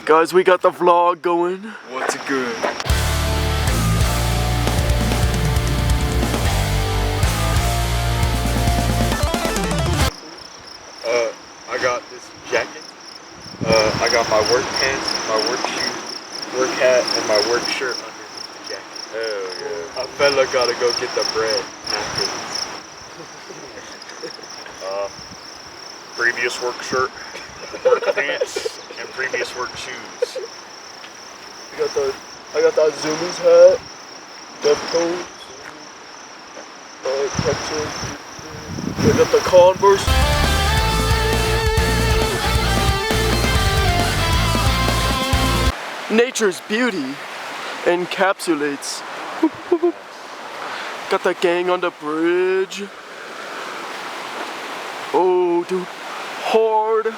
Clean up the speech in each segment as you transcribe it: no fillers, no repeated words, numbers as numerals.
Guys, we got the vlog going. What's good? I got this jacket. I got my work pants, my work shoes, work hat, and my work shirt underneath the jacket. Hell yeah. A fella gotta go get the bread after this. Previous work shirt, work pants, and previous work shoes. I got that Zoomies hat, Deftones, I got the Converse. Nature's beauty encapsulates. Got that gang on the bridge. Oh, dude, hard.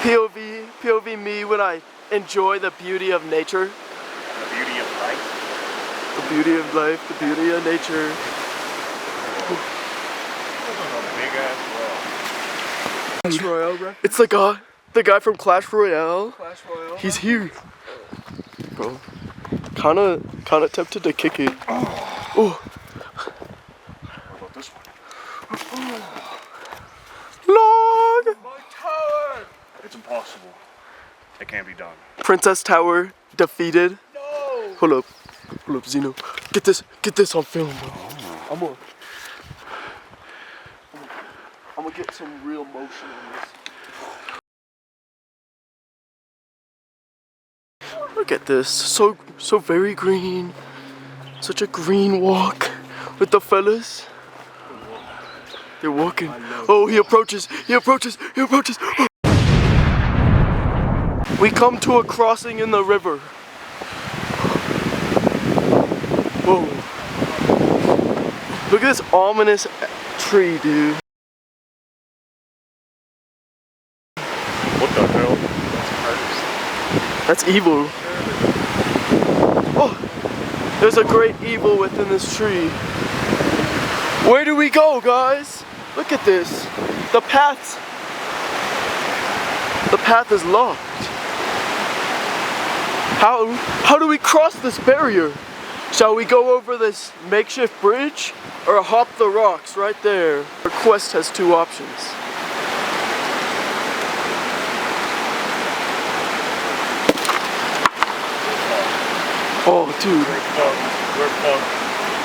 POV me when I enjoy the beauty of nature. The beauty of life. The beauty of life, the beauty of nature. Clash Royale, bro. It's the guy from Clash Royale. He's here. Bro. Kinda tempted to kick it. Oh. What about this one? Log! My tower! It's impossible. It can't be done. Princess Tower defeated. No! Hold up, Zino. Get this on film, bro. I'm gonna get some real motion on this. Look at this, so very green. Such a green walk with the fellas. They're walking. Oh, he approaches. We come to a crossing in the river. Whoa. Look at this ominous tree, dude. What the hell? That's evil. Oh, there's a great evil within this tree. Where do we go, guys? Look at this. The path is locked. How do we cross this barrier? Shall we go over this makeshift bridge or hop the rocks right there? Our quest has two options. Oh, dude. We're fucked.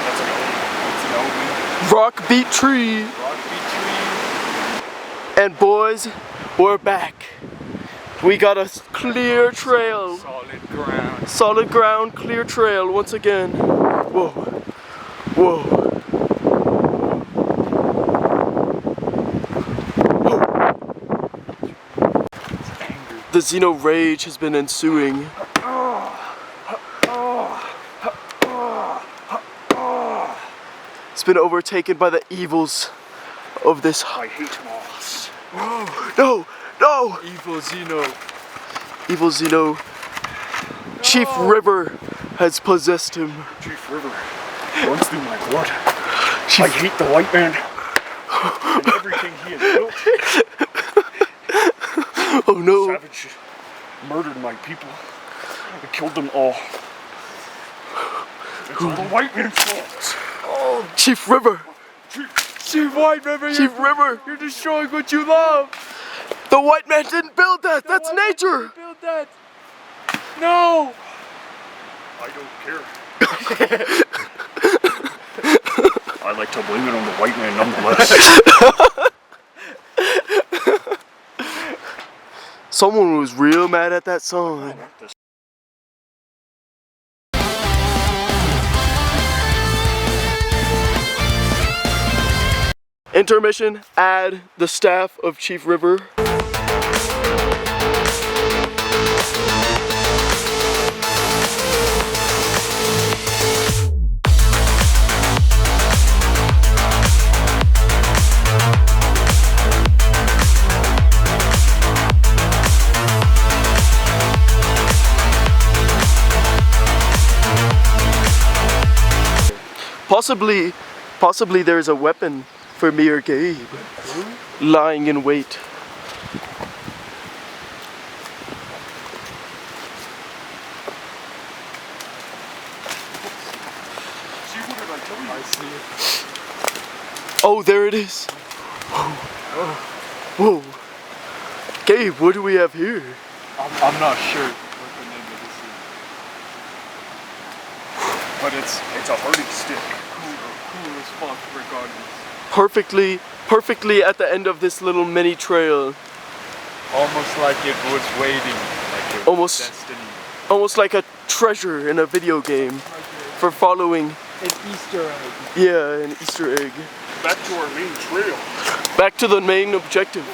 That's an omen. Rock beat tree. And boys, we're back. We got a clear trail. Solid ground, clear trail once again. Whoa. The Zino rage has been ensuing. It's been overtaken by the evils of this. I hate moths. No! Evil Zino. Chief River has possessed him. Chief River runs through my blood. I hate the white man and everything he has built. Oh no. Savage murdered my people. I killed them all. It's all the white man's fault. Oh, Chief River. Chief White River. Chief River. You're destroying what you love. The white man didn't build that. That's nature. Build that. No. I don't care. I like to blame it on the white man nonetheless. Someone was real mad at that song. Intermission, add the staff of Chief River. Possibly there's a weapon for me or Gabe lying in wait. I see it. Oh, there it is. Whoa. Whoa. Gabe, what do we have here? I'm not sure what the name of this is. But it's a hardy stick. Cool as fuck regardless. Perfectly at the end of this little mini trail. Almost like it was waiting. Like it was destiny. Almost like a treasure in a video game for following. An Easter egg. Yeah, an Easter egg. Back to our main trail. Back to the main objective.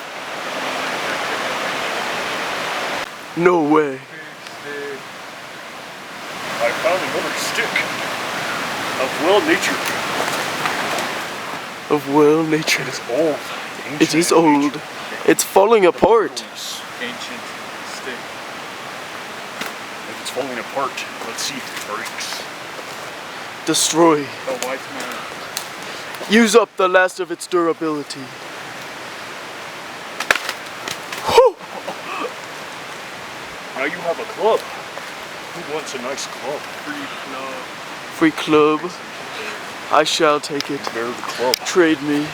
No way. I found another stick of well nature. Of well nature. It is old. It is old. It's falling apart. Ancient stick. If it's falling apart, let's see if it breaks. Destroy. The white man. Use up the last of its durability. Whew. Now you have a club. Who wants a nice club? Free club. I shall take it. Bear the club. Trade me.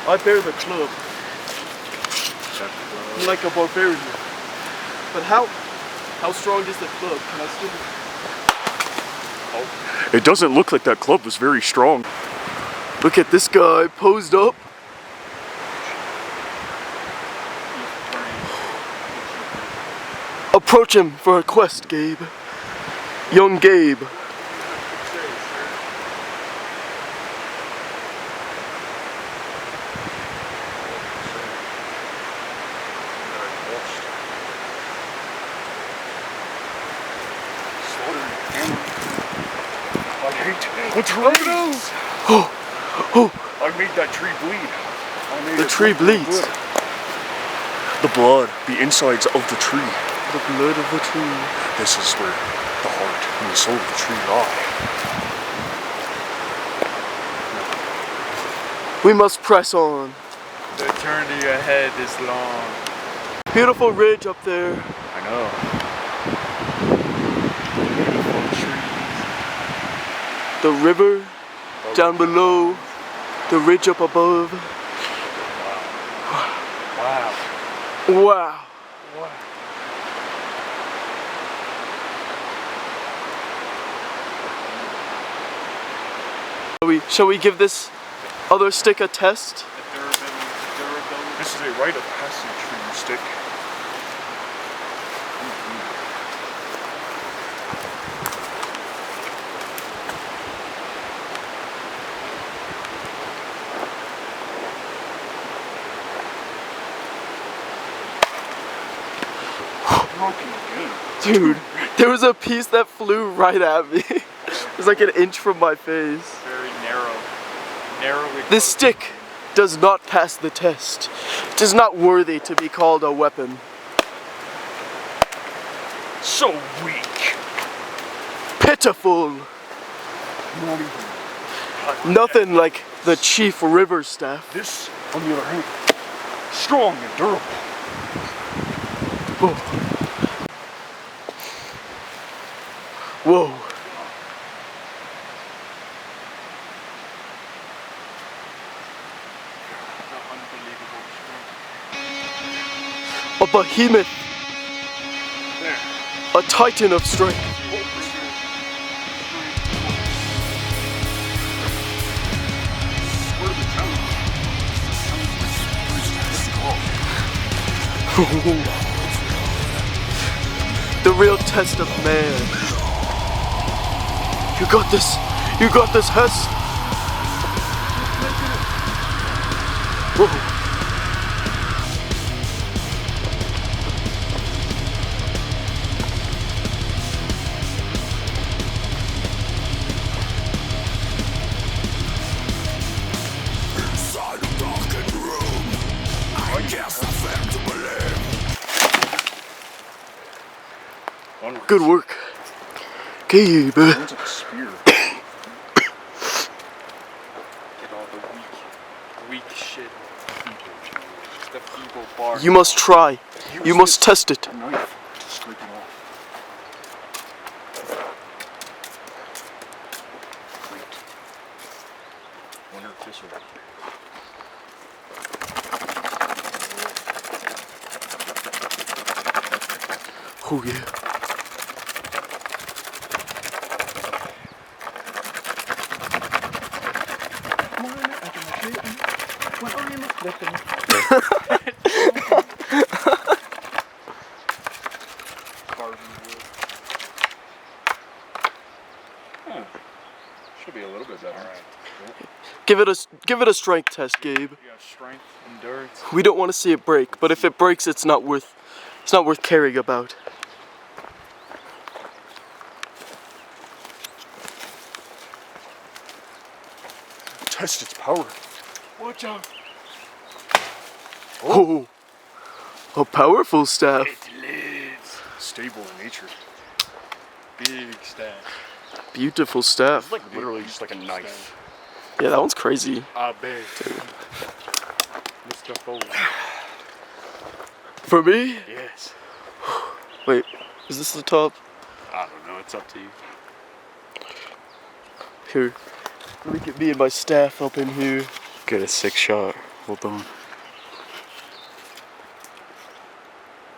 I bear the club. I'm like a barbarian. But how strong is the club? Can I still... It doesn't look like that club was very strong. Look at this guy posed up. Approach him for a quest, Gabe. Young Gabe. What's wrong? I made that tree bleed. The tree bleeds. The blood, the insides of the tree. The blood of the tree. This is where the heart and the soul of the tree lie. We must press on. The journey ahead is long. Beautiful ridge up there. I know. Beautiful trees. The river down below. The ridge up above. Wow. Wow. Shall we give this other stick a test? This is a rite of passage for you, stick. Dude, there was a piece that flew right at me. It was like an inch from my face. Very narrow. Narrowly. This stick does not pass the test. It is not worthy to be called a weapon. So weak. Pitiful. Nothing like the Chief River Staff. This, on the other hand, strong and durable. Whoa. Whoa. A behemoth. A titan of strength. The real test of man. You got this. You got this, Hess. Whoa. Good work, Gabe. weak shit. The feeble bar. You must try. You must test it. Knife to scrape it off. Great. Wonder if this will work. Oh yeah. Should be a little bit better. All right. Cool. Give it a strength test, Gabe. You got strength, endurance. We don't want to see it break, but if it breaks, it's not worth caring about. Test its power. Watch out. Oh, a powerful staff. It lives. Stable in nature. Big staff. Beautiful staff. It's like literally just like a knife. Yeah, that one's crazy. Big. Mr. Foley. For me? Yes. Wait, is this the top? I don't know, it's up to you. Here, let me get me and my staff up in here. Get a 6 shot. Hold on.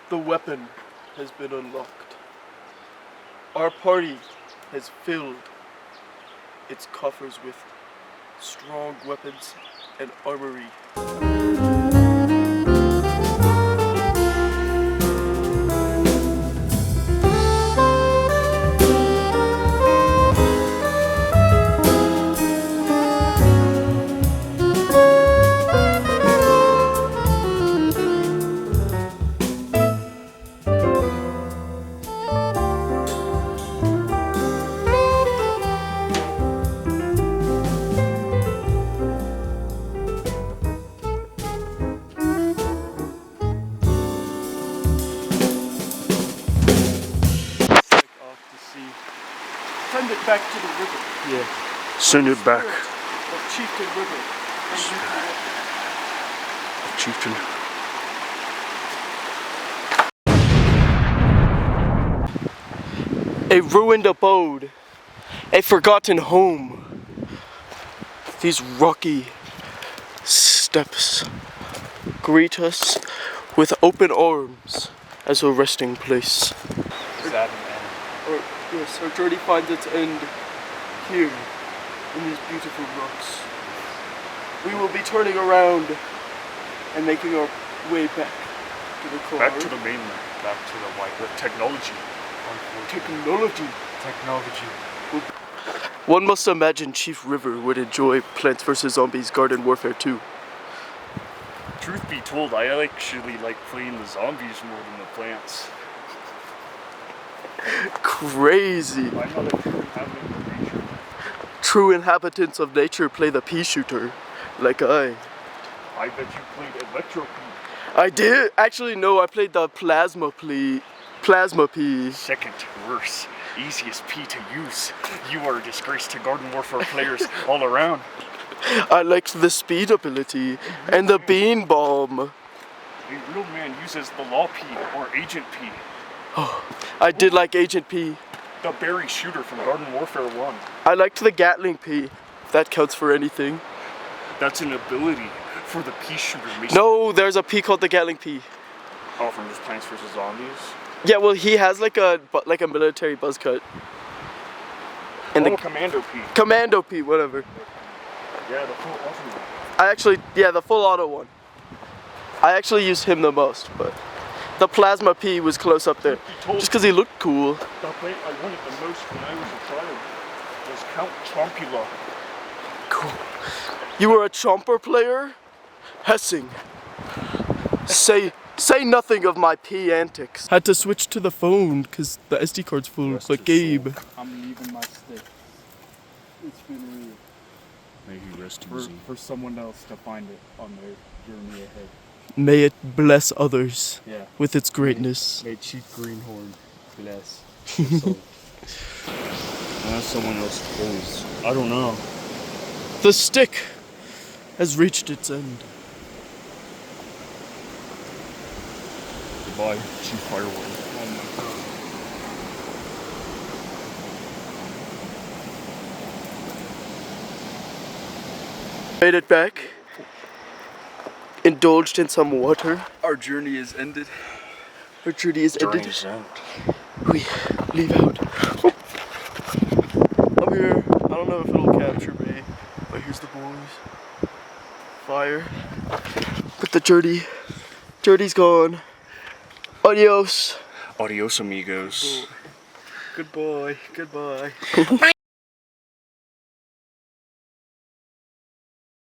The weapon has been unlocked. Our party has filled its coffers with strong weapons and armory. Send it back to the river. Yeah. Send it back. Of Chieftain River. Chieftain. A ruined abode. A forgotten home. These rocky steps greet us with open arms as a resting place. Is that an end? Yes, our journey finds its end here in these beautiful rocks. We will be turning around and making our way back to the car. Back to the mainland. Back to the white with technology. Technology. Technology. One must imagine Chief River would enjoy Plants vs. Zombies Garden Warfare 2. Truth be told, I actually like playing the zombies more than the plants. Crazy. I'm not a true inhabitant of nature. True inhabitants of nature play the pea shooter, like I. I bet you played Electro Pea. I did. Actually, no, I played the Plasma Pea. Second worst, easiest P to use. You are a disgrace to Garden Warfare players all around. I liked the speed ability and the bean bomb. A real man uses the Law P or Agent P. I did like Agent P. The berry shooter from Garden Warfare 1. I liked the Gatling P. If that counts for anything. That's an ability for the pea shooter. No, there's a P called the Gatling P. Oh, from just Plants vs. Zombies? Yeah, well, he has like a military buzz cut. And the Commando P. Commando P, whatever. Yeah, the full auto one. The full auto one. I actually used him the most, but the Plasma P was close up there. Just because he looked cool. The plate I wanted the most when I was a child was Count Chompula. Cool. You were a Chomper player? Hessing. Say nothing of my P antics. Had to switch to the phone because the SD card's full. But Gabe. I'm leaving my stick. It's been real. May he rest easy. For someone else to find it on their journey ahead. May it bless others Yeah. with its greatness. May Chief Greenhorn bless. Someone else pulls. I don't know. The stick has reached its end. Goodbye, Chief Firewall. Oh my god. Made it back. Indulged in some water. Our journey is ended. Our journey is ended. Journey's out. We leave out. I'm here. I don't know if it'll capture me, but here's the boys. Fire. But the journey's gone. Adios. Adios, amigos. Goodbye. Goodbye.